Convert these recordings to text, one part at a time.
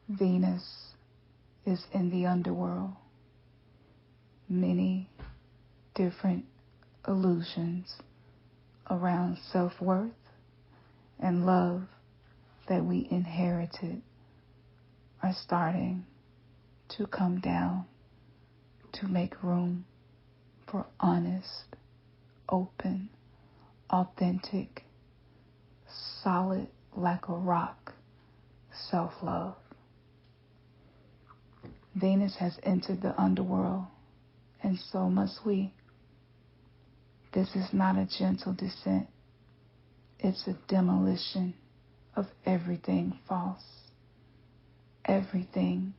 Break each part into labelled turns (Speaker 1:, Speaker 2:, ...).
Speaker 1: Venus is in the underworld. Many different illusions around self-worth and love that we inherited are starting to come down to make room for honest, open, authentic, solid like a rock self-love. Venus has entered the underworld, and so must we. This is not a gentle descent. It's a demolition of everything false, everything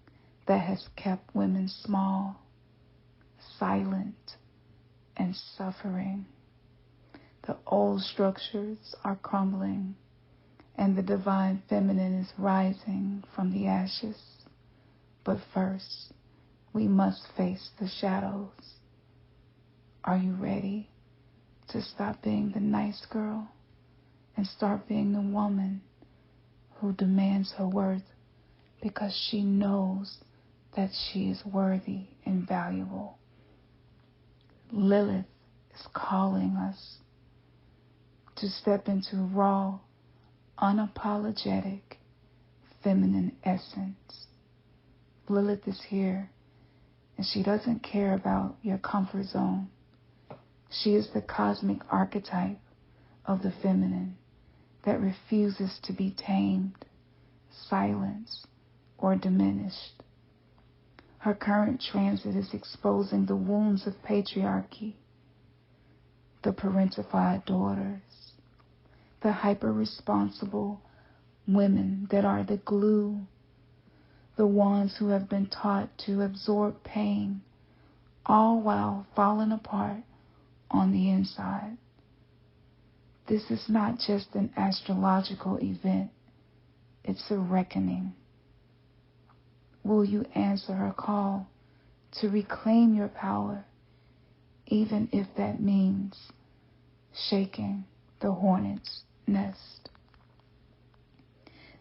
Speaker 1: that has kept women small, silent, and suffering. The old structures are crumbling, and the divine feminine is rising from the ashes. But first, we must face the shadows. Are you ready to stop being the nice girl and start being the woman who demands her worth because she knows that she is worthy and valuable? Lilith is calling us to step into raw, unapologetic, feminine essence. Lilith is here, and she doesn't care about your comfort zone. She is the cosmic archetype of the feminine that refuses to be tamed, silenced, or diminished. Her current transit is exposing the wounds of patriarchy, the parentified daughters, the hyper-responsible women that are the glue, the ones who have been taught to absorb pain, all while falling apart on the inside. This is not just an astrological event, it's a reckoning. Will you answer her call to reclaim your power, even if that means shaking the hornet's nest?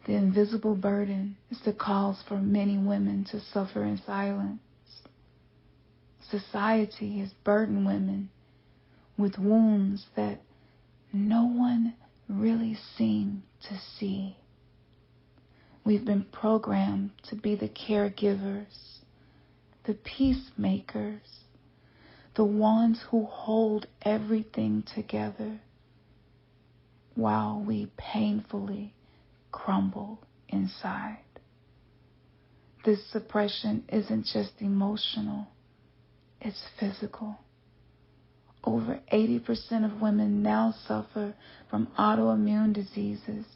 Speaker 1: The invisible burden is the cause for many women to suffer in silence. Society has burdened women with wounds that no one really seemed to see. We've been programmed to be the caregivers, the peacemakers, the ones who hold everything together while we painfully crumble inside. This suppression isn't just emotional, it's physical. Over 80% of women now suffer from autoimmune diseases.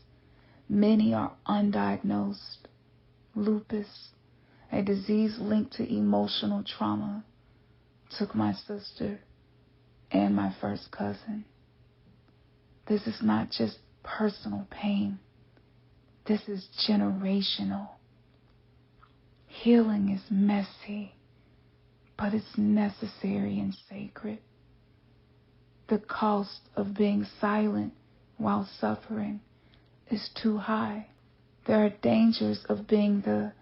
Speaker 1: Many are undiagnosed. Lupus, a disease linked to emotional trauma, took my sister and my first cousin. This is not just personal pain. This is generational. Healing is messy, but it's necessary and sacred. The cost of being silent while suffering is too high. There are dangers of being the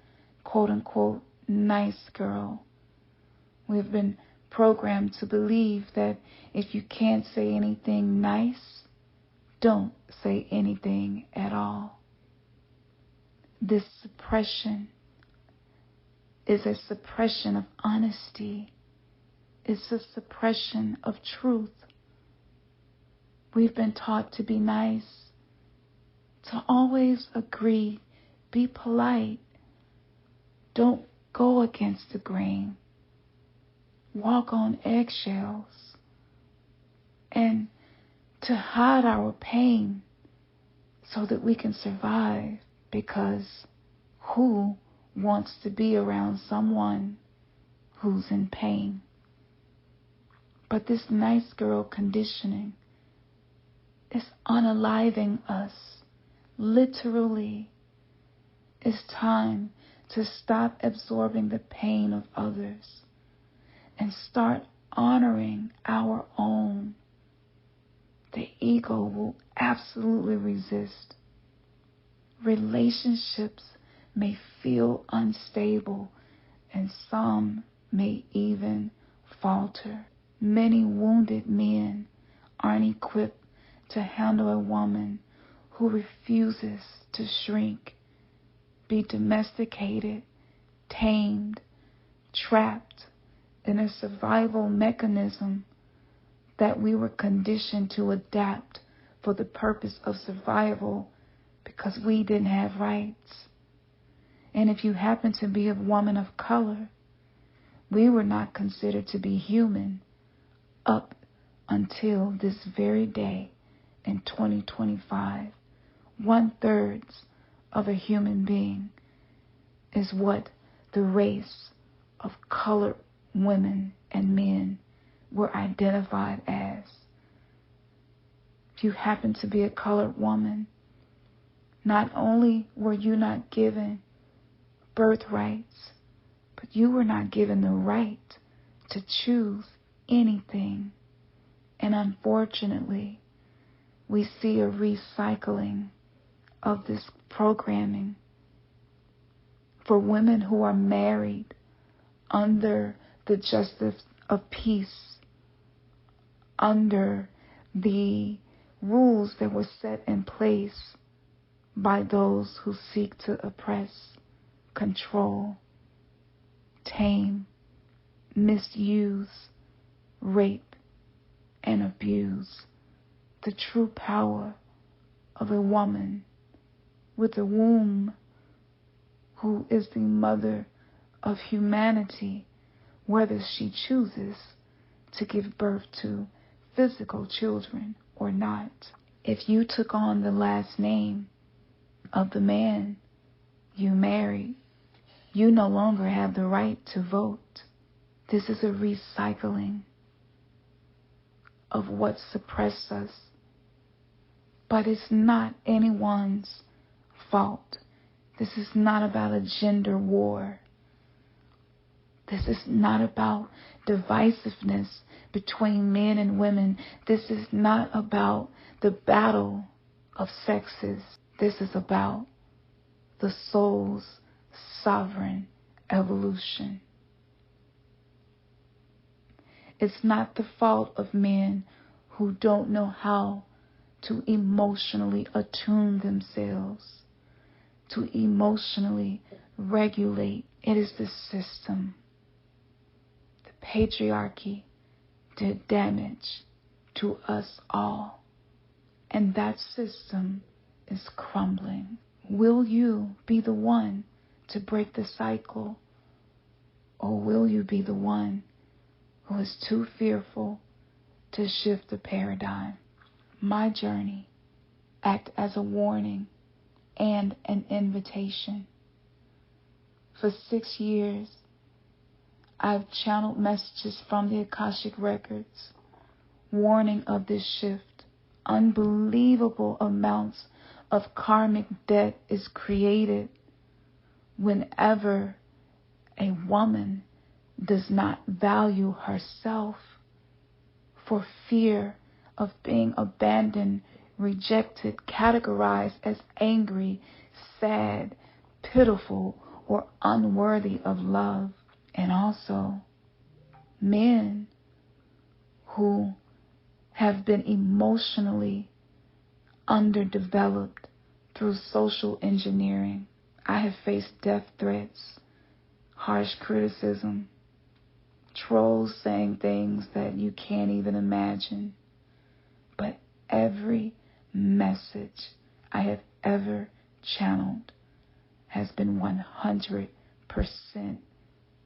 Speaker 1: quote-unquote nice girl. We've been programmed to believe that if you can't say anything nice, don't say anything at all. This suppression is a suppression of honesty. It's a suppression of truth. We've been taught to be nice, to always agree, be polite, don't go against the grain, walk on eggshells, and to hide our pain so that we can survive, because who wants to be around someone who's in pain? But this nice girl conditioning is unaliving us, literally. It's time to stop absorbing the pain of others and start honoring our own. The ego will absolutely resist. Relationships may feel unstable, and some may even falter. Many wounded men aren't equipped to handle a woman who refuses to shrink, be domesticated, tamed, trapped in a survival mechanism that we were conditioned to adapt for the purpose of survival because we didn't have rights. And if you happen to be a woman of color, we were not considered to be human up until this very day in 2025. 1/3 of a human being is what the race of colored women and men were identified as. If you happen to be a colored woman, not only were you not given birthrights, but you were not given the right to choose anything. And unfortunately, we see a recycling of this programming for women who are married under the justice of peace, under the rules that were set in place by those who seek to oppress, control, tame, misuse, rape, and abuse the true power of a woman with a womb who is the mother of humanity, whether she chooses to give birth to physical children or not. If you took on the last name of the man you married, you no longer have the right to vote. This is a recycling of what suppressed us. But it's not anyone's fault. This is not about a gender war. This is not about divisiveness between men and women. This is not about the battle of sexes. This is about the soul's sovereign evolution. It's not the fault of men who don't know how to emotionally attune themselves, to emotionally regulate. It is the system. The patriarchy did damage to us all, and that system is crumbling. Will you be the one to break the cycle, or will you be the one who is too fearful to shift the paradigm? My journey act as a warning and an invitation. For 6 years, I've channeled messages from the Akashic Records warning of this shift. Unbelievable amounts of karmic debt is created whenever a woman does not value herself for fear of being abandoned, rejected, categorized as angry, sad, pitiful, or unworthy of love. And also men who have been emotionally underdeveloped through social engineering. I have faced death threats, harsh criticism, trolls saying things that you can't even imagine. But every message I have ever channeled has been 100%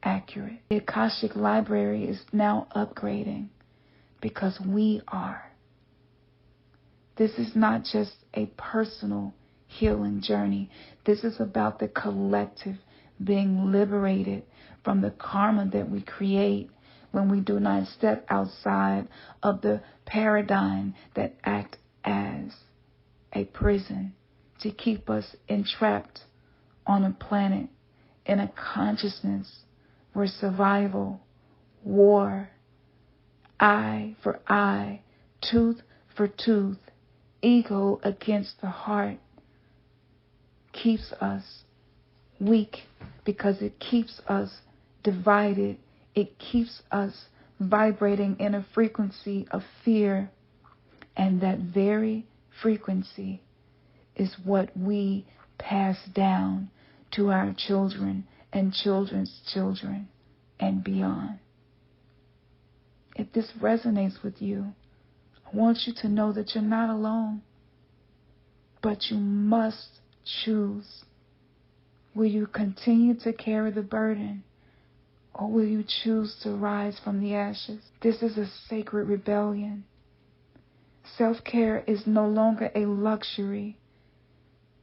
Speaker 1: accurate. The Akashic Library is now upgrading because we are. This is not just a personal healing journey. This is about the collective being liberated from the karma that we create when we do not step outside of the paradigm that acts as a prison to keep us entrapped on a planet in a consciousness where survival, war, eye for eye, tooth for tooth, ego against the heart keeps us weak because it keeps us divided. It keeps us vibrating in a frequency of fear. And that very frequency is what we pass down to our children and children's children and beyond. If this resonates with you, I want you to know that you're not alone. But you must choose. Will you continue to carry the burden, or will you choose to rise from the ashes? This is a sacred rebellion. Self-care is no longer a luxury.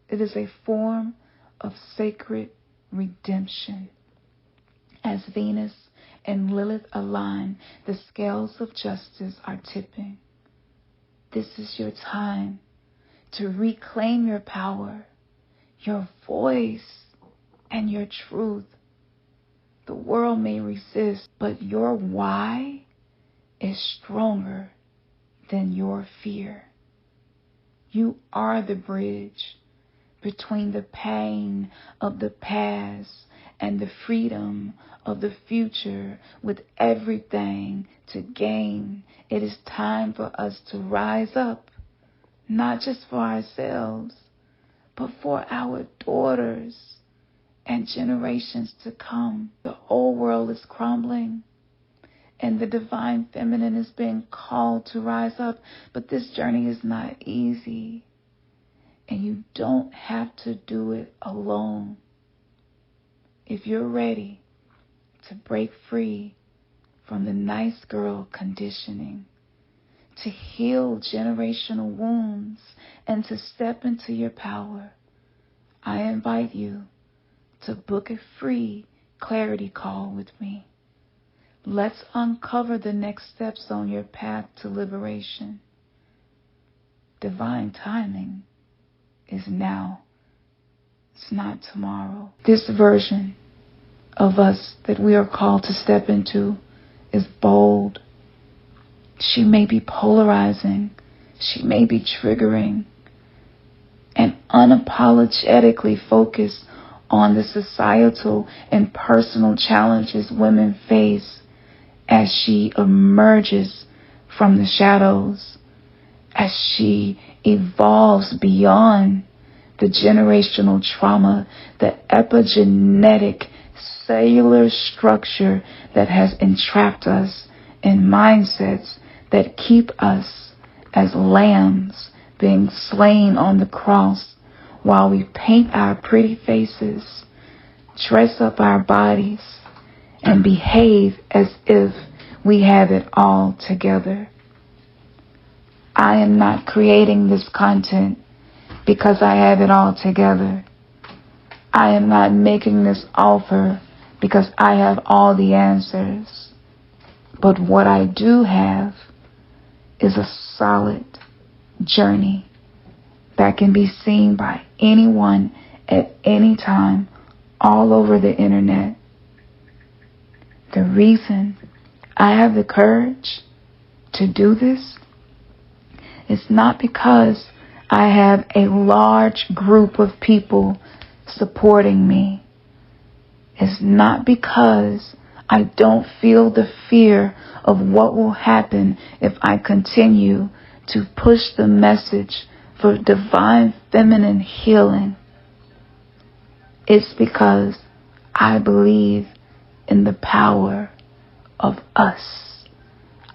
Speaker 1: It is a form of sacred redemption. As Venus and Lilith align, the scales of justice are tipping. This is your time to reclaim your power, your voice, and your truth. The world may resist, but your why is stronger than your fear. You are the bridge between the pain of the past and the freedom of the future, with everything to gain. It is time for us to rise up, not just for ourselves, but for our daughters and generations to come. The old world is crumbling, and the divine feminine is being called to rise up. But this journey is not easy, and you don't have to do it alone. If you're ready to break free from the nice girl conditioning, to heal generational wounds, and to step into your power, I invite you to book a free clarity call with me. Let's uncover the next steps on your path to liberation. Divine timing is now. It's not tomorrow. This version of us that we are called to step into is bold. She may be polarizing. She may be triggering, and unapologetically focused on the societal and personal challenges women face as she emerges from the shadows, as she evolves beyond the generational trauma, the epigenetic cellular structure that has entrapped us in mindsets that keep us as lambs being slain on the cross, while we paint our pretty faces, dress up our bodies, and behave as if we have it all together. I am not creating this content because I have it all together. I am not making this offer because I have all the answers. But what I do have is a solid journey that can be seen by anyone at any time all over the internet. The reason I have the courage to do this is not because I have a large group of people supporting me. It's not because I don't feel the fear of what will happen if I continue to push the message for divine feminine healing. It's because I believe in the power of us.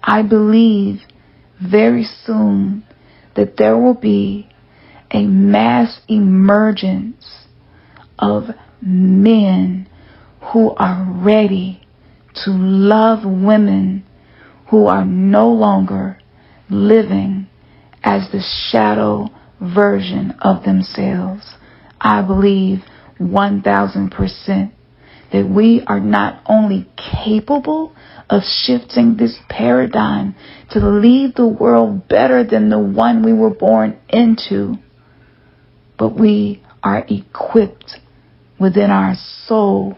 Speaker 1: I believe very soon that there will be a mass emergence of men who are ready to love women who are no longer living as the shadow version of themselves. I believe 1,000% that we are not only capable of shifting this paradigm to leave the world better than the one we were born into, but we are equipped within our soul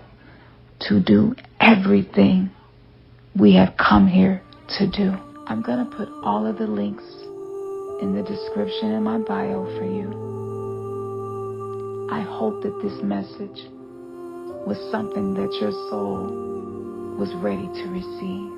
Speaker 1: to do everything we have come here to do. I'm going to put all of the links in the description in my bio for you. I hope that this message was something that your soul was ready to receive.